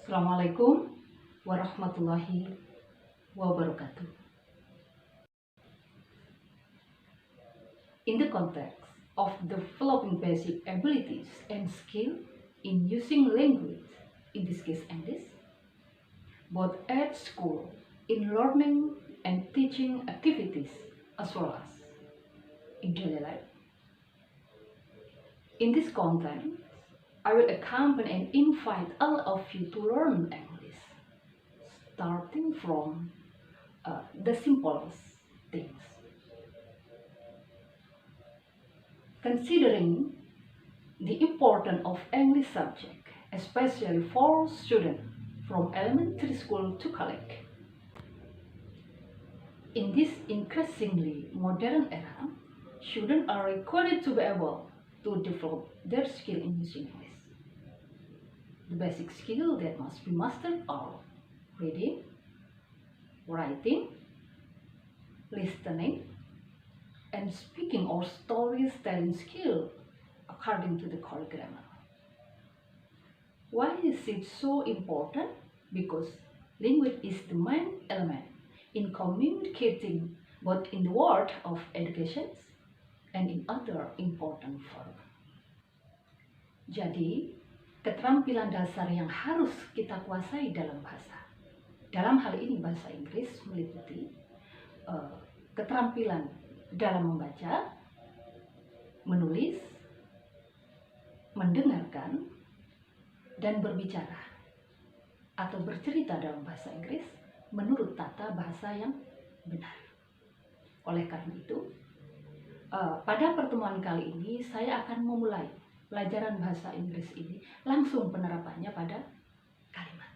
Assalamualaikum warahmatullahi wabarakatuh. In the context of developing basic abilities and skill in using language, in this case English, both at school, in learning and teaching activities, as well as in daily life. In this content, I will accompany and invite all of you to learn English, starting from the simplest things. Considering the importance of English subject, especially for students from elementary school to college. In this increasingly modern era, students are required to be able to develop their skill in using English. The basic skills that must be mastered are reading, writing, listening, and speaking or storytelling skill according to the correct grammar. Why is it so important? Because language is the main element in communicating both in the world of education and in other important forms. Jadi, keterampilan dasar yang harus kita kuasai dalam bahasa. Dalam hal ini bahasa Inggris meliputi keterampilan dalam membaca, menulis, mendengarkan, dan berbicara atau bercerita dalam bahasa Inggris menurut tata bahasa yang benar. Oleh karena itu, pada pertemuan kali ini saya akan memulai pelajaran bahasa Inggris ini langsung penerapannya pada kalimat.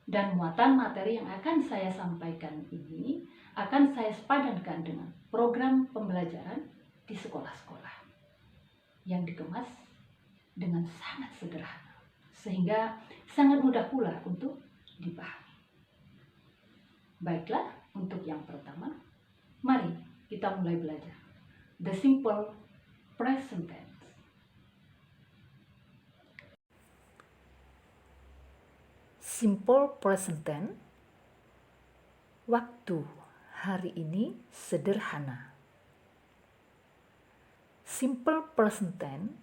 Dan muatan materi yang akan saya sampaikan ini akan saya sepadankan dengan program pembelajaran di sekolah-sekolah yang dikemas dengan sangat sederhana, sehingga sangat mudah pula untuk dipahami. Baiklah, untuk yang pertama, mari kita mulai belajar the simple present tense. Simple present tense, waktu hari ini sederhana. Simple present tense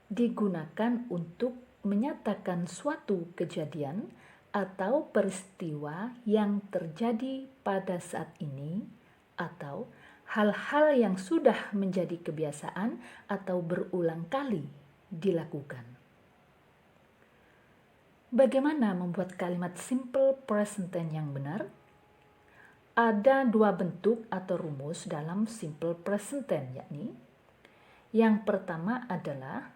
digunakan untuk menyatakan suatu kejadian atau peristiwa yang terjadi pada saat ini atau hal-hal yang sudah menjadi kebiasaan atau berulang kali dilakukan. Bagaimana membuat kalimat simple present tense yang benar? Ada dua bentuk atau rumus dalam simple present tense, yakni yang pertama adalah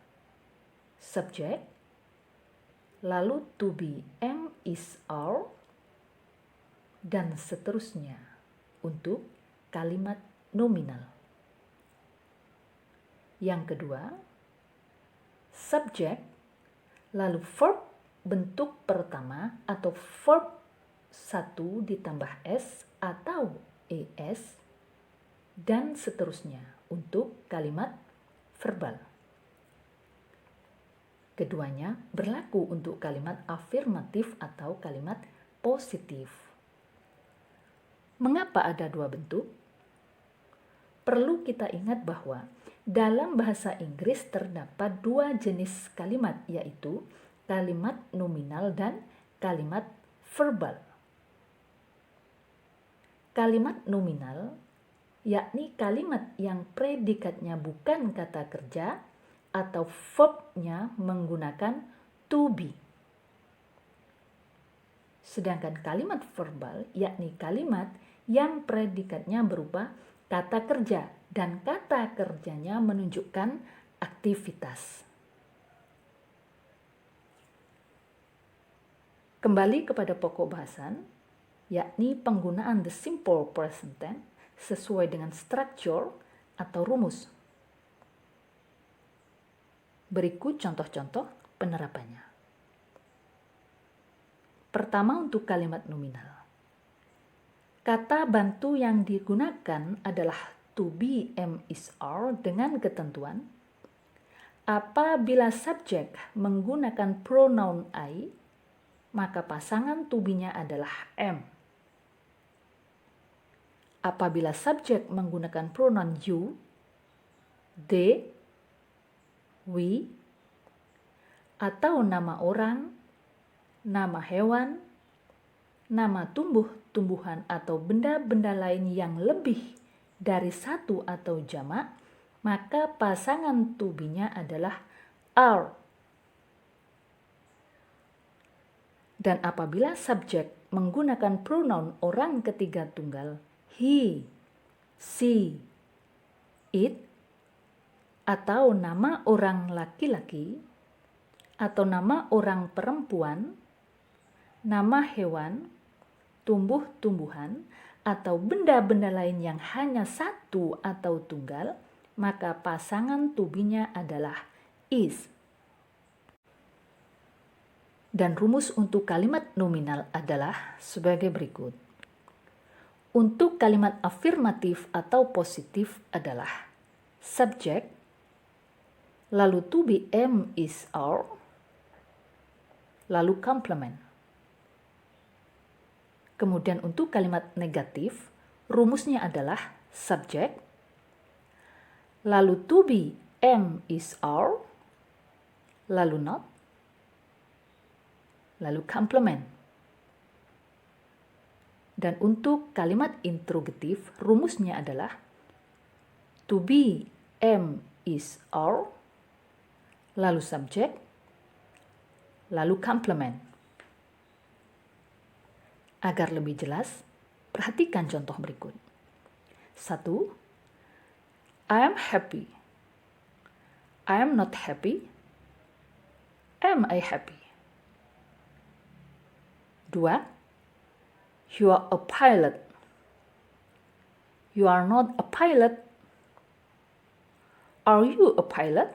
subject, lalu to be, am, is, are, dan seterusnya untuk kalimat nominal. Yang kedua, subject, lalu verb bentuk pertama atau verb 1 ditambah s atau es, dan seterusnya untuk kalimat verbal. Keduanya berlaku untuk kalimat afirmatif atau kalimat positif. Mengapa ada dua bentuk? Perlu kita ingat bahwa dalam bahasa Inggris terdapat dua jenis kalimat, yaitu kalimat nominal dan kalimat verbal. Kalimat nominal yakni kalimat yang predikatnya bukan kata kerja atau verbnya menggunakan to be. Sedangkan kalimat verbal yakni kalimat yang predikatnya berupa kata kerja dan kata kerjanya menunjukkan aktivitas. Kembali kepada pokok bahasan, yakni penggunaan the simple present tense sesuai dengan structure atau rumus. Berikut contoh-contoh penerapannya. Pertama, untuk kalimat nominal. Kata bantu yang digunakan adalah to be, am, is, are dengan ketentuan apabila subjek menggunakan pronoun I, maka pasangan to be-nya adalah am. Apabila subjek menggunakan pronoun you, they, we, atau nama orang, nama hewan, nama tumbuh-tumbuhan atau benda-benda lain yang lebih dari satu atau jamak, maka pasangan to be-nya adalah are. Dan apabila subjek menggunakan pronoun orang ketiga tunggal, he, she, it, atau nama orang laki-laki, atau nama orang perempuan, nama hewan, tumbuh-tumbuhan, atau benda-benda lain yang hanya satu atau tunggal, maka pasangan to be-nya adalah is. Dan rumus untuk kalimat nominal adalah sebagai berikut. Untuk kalimat afirmatif atau positif adalah subjek, lalu to be am is are, lalu complement. Kemudian untuk kalimat negatif, rumusnya adalah subjek, lalu to be am is are, lalu not, lalu complement. Dan untuk kalimat interrogatif, rumusnya adalah to be am is are, lalu subjek, lalu complement. Agar lebih jelas, perhatikan contoh berikut. 1. I am happy. I am not happy. Am I happy? 2. You are a pilot. You are not a pilot. Are you a pilot?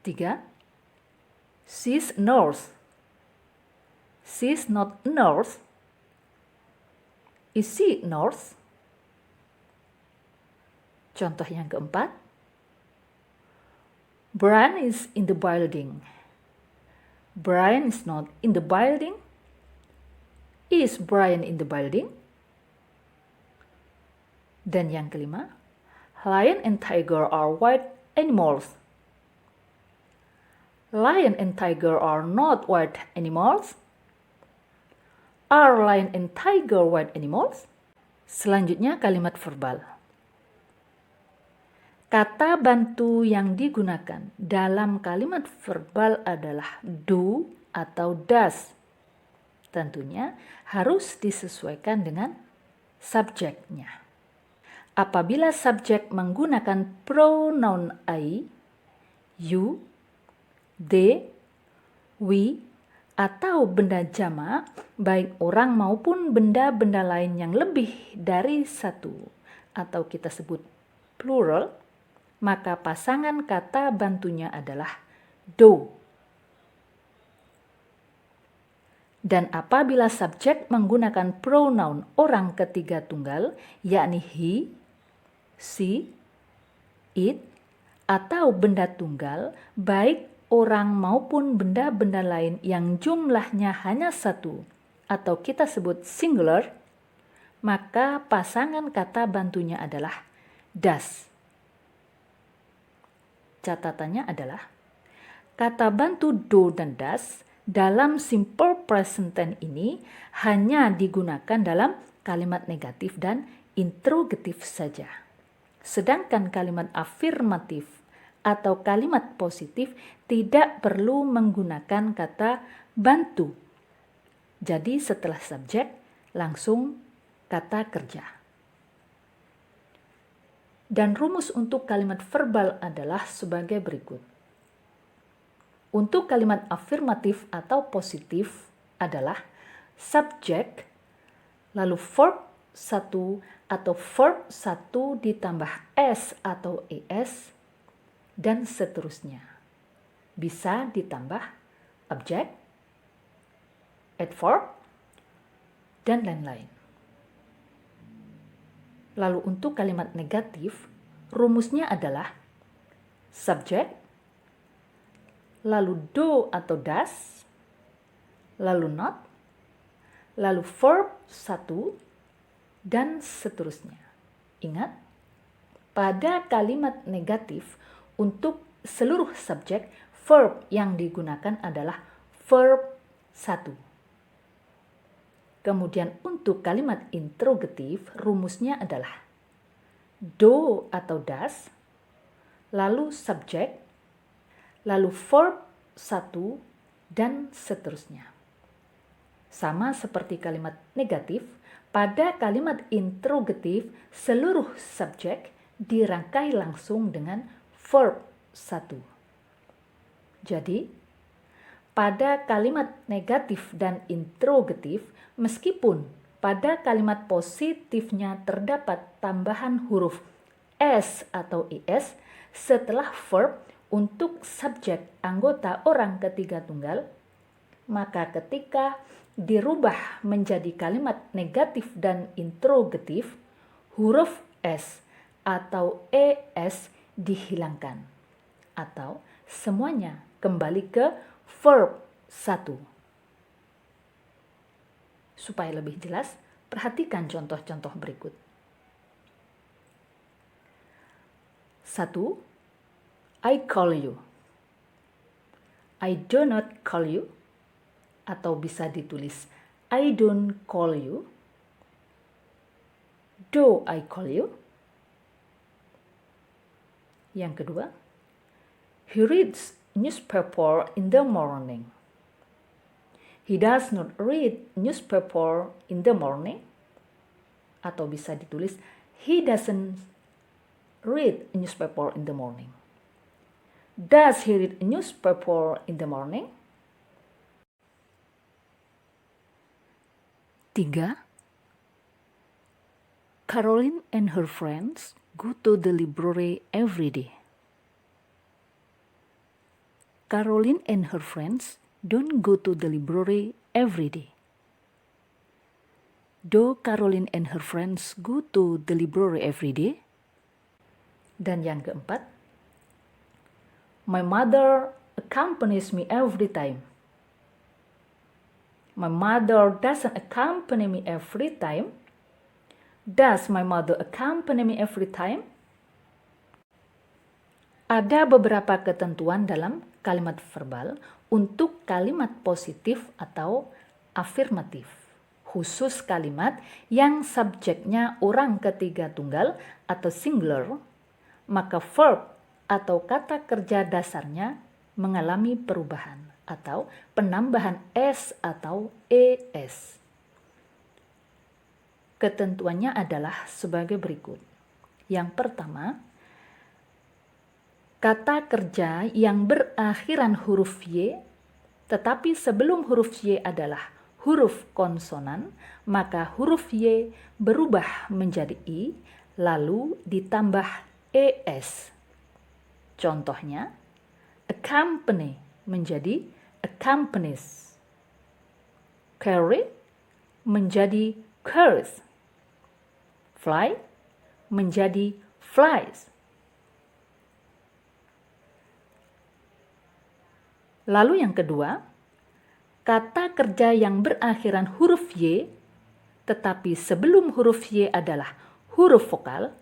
3. She's a nurse. She's not a nurse. Is she a nurse? Contoh yang keempat. Brian is in the building. Brian is not in the building. Is Brian in the building? Dan yang kelima, lion and tiger are wild animals. Lion and tiger are not wild animals. Are lion and tiger wild animals? Selanjutnya kalimat verbal. Kata bantu yang digunakan dalam kalimat verbal adalah do atau does. Tentunya harus disesuaikan dengan subjeknya. Apabila subjek menggunakan pronoun I, you, they, we, atau benda jamak, baik orang maupun benda-benda lain yang lebih dari satu, atau kita sebut plural, maka pasangan kata bantunya adalah do. Dan apabila subjek menggunakan pronoun orang ketiga tunggal, yakni he, she, it, atau benda tunggal, baik orang maupun benda-benda lain yang jumlahnya hanya satu, atau kita sebut singular, maka pasangan kata bantunya adalah does. Catatannya adalah, kata bantu do dan does dalam simple present tense ini hanya digunakan dalam kalimat negatif dan interrogatif saja. Sedangkan kalimat afirmatif atau kalimat positif tidak perlu menggunakan kata bantu. Jadi setelah subjek langsung kata kerja. Dan rumus untuk kalimat verbal adalah sebagai berikut. Untuk kalimat afirmatif atau positif adalah subjek, lalu verb 1 atau verb 1 ditambah s atau es, dan seterusnya. Bisa ditambah objek, adverb, dan lain-lain. Lalu untuk kalimat negatif, rumusnya adalah subjek, lalu do atau does, lalu not, lalu verb 1, dan seterusnya. Ingat, pada kalimat negatif untuk seluruh subjek, verb yang digunakan adalah verb 1. Kemudian untuk kalimat interrogatif, rumusnya adalah do atau does, lalu subjek, lalu verb 1, dan seterusnya. Sama seperti kalimat negatif, pada kalimat interrogatif seluruh subjek dirangkai langsung dengan verb 1. Jadi, pada kalimat negatif dan interrogatif, meskipun pada kalimat positifnya terdapat tambahan huruf s atau es setelah verb untuk subjek anggota orang ketiga tunggal, maka ketika dirubah menjadi kalimat negatif dan interrogatif, huruf s atau es dihilangkan atau semuanya kembali ke verb 1. Supaya lebih jelas, perhatikan contoh-contoh berikut. 1. I call you. I do not call you. Atau bisa ditulis I don't call you. Do I call you? Yang kedua, he reads newspaper in the morning. He does not read newspaper in the morning. Atau bisa ditulis he doesn't read newspaper in the morning. Does he read newspaper in the morning? 3. Caroline and her friends go to the library every day. Caroline and her friends don't go to the library every day. Do Caroline and her friends go to the library every day? Dan yang keempat, my mother accompanies me every time. My mother doesn't accompany me every time. Does my mother accompany me every time? Ada beberapa ketentuan dalam kalimat verbal untuk kalimat positif atau afirmatif. Khusus kalimat yang subjeknya orang ketiga tunggal atau singular, maka verb atau kata kerja dasarnya mengalami perubahan atau penambahan s atau es. Ketentuannya adalah sebagai berikut. Yang pertama, kata kerja yang berakhiran huruf y, tetapi sebelum huruf y adalah huruf konsonan, maka huruf y berubah menjadi i, lalu ditambah es. Contohnya, accompany menjadi accompanies. Carry menjadi carries. Fly menjadi flies. Lalu yang kedua, kata kerja yang berakhiran huruf y, tetapi sebelum huruf y adalah huruf vokal,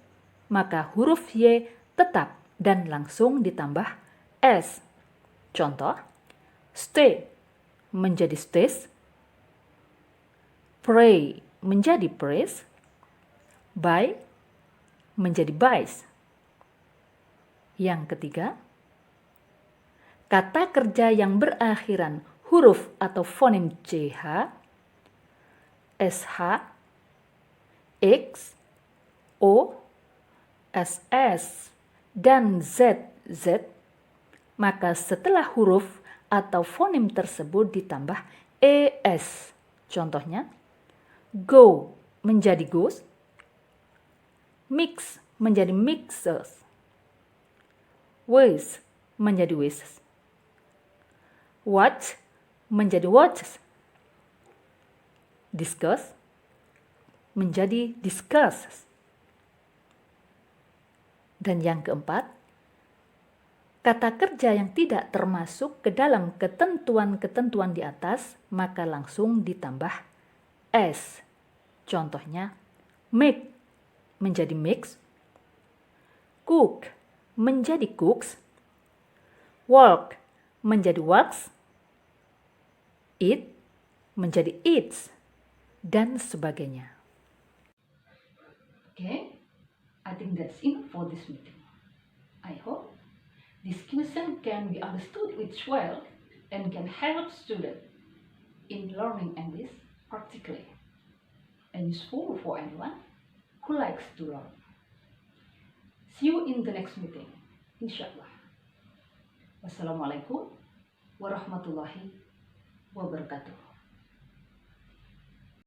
maka huruf y tetap dan langsung ditambah s. Contoh, stay menjadi stays, pray menjadi prays, buy menjadi buys. Yang ketiga, kata kerja yang berakhiran huruf atau fonem ch, sh, x, o, ss, dan zz, maka setelah huruf atau fonem tersebut ditambah es. Contohnya, go menjadi goes, mix menjadi mixes, whiz menjadi whizzes, watch menjadi watches, discuss menjadi discusses. Dan yang keempat, kata kerja yang tidak termasuk ke dalam ketentuan-ketentuan di atas, maka langsung ditambah s. Contohnya, make menjadi makes, cook menjadi cooks, walk menjadi walks, eat menjadi eats, dan sebagainya. Okay, I think that's enough for this meeting. I hope this question can be understood with well and can help students in learning English practically and useful for anyone who likes to learn. See you in the next meeting, inshallah. Wassalamualaikum warahmatullahi wabarakatuh.